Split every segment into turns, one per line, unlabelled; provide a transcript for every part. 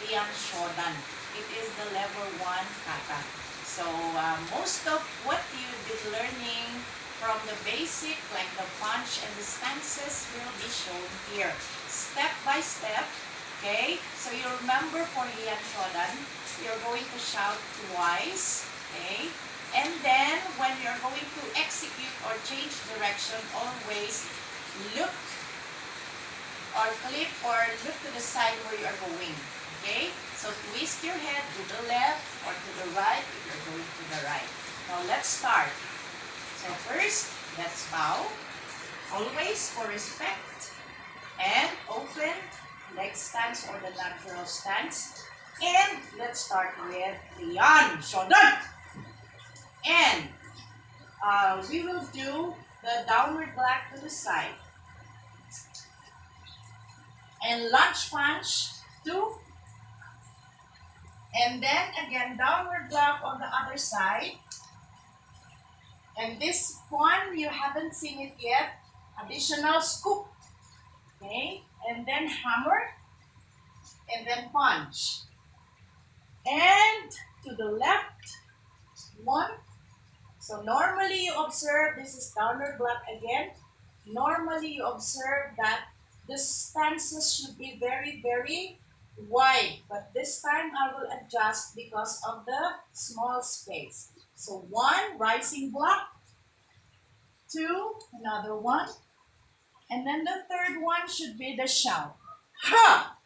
Heian Shodan. It is the level 1 kata. So most of what you've been learning from the basic, like the punch and the stances, will be shown here. Step by step. Okay? So you remember for Heian Shodan, you're going to shout twice. Okay? And then when you're going to execute or change direction, always look or clip or look to the side where you are going. Okay? So twist your head to the left or to the right if you're going to the right. Now let's start. So first, let's bow. Always for respect. And open leg stance or the natural stance. And let's start with Heian Shodan. And we will do the downward block to the side. And lunge punch, 2. And then again, downward block on the other side. And this one, you haven't seen it yet. Additional scoop. Okay? And then hammer. And then punch. And to the left, 1. So normally you observe, this is downward block again. Normally you observe that the stances should be very, very wide. But this time I will adjust because of the small space. So 1, rising block. 2, another 1. And then the third one should be the shout. Ha!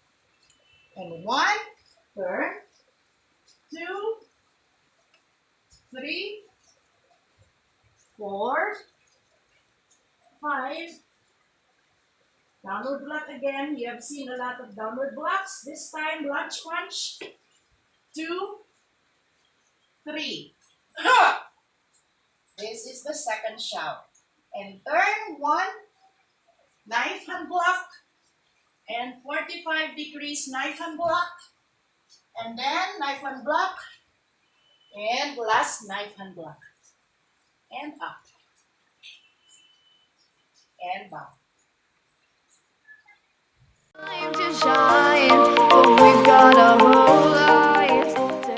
And 1, turn. 2, 3, 4, 5. Downward block again. You have seen a lot of downward blocks. This time, lunge punch. 2, 3. Ha! This is the second shout. And turn 1, knife hand block. And 45 degrees knife hand block. And then knife hand block. And last knife hand block. And up. And back.
Time to shine, but we've got a whole life to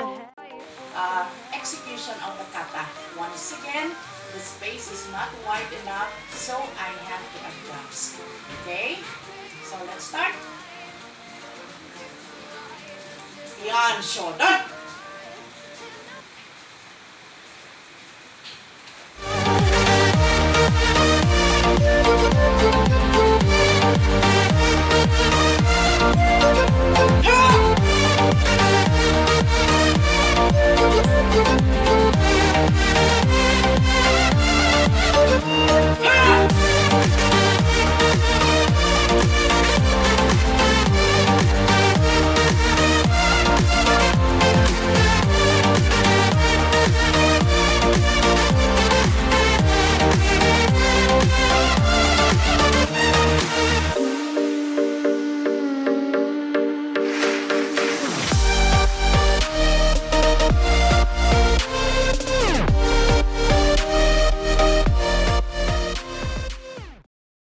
Execution of the kata. Once again, the space is not wide enough, so I have to adjust. Okay? So let's start. Heian Shodan.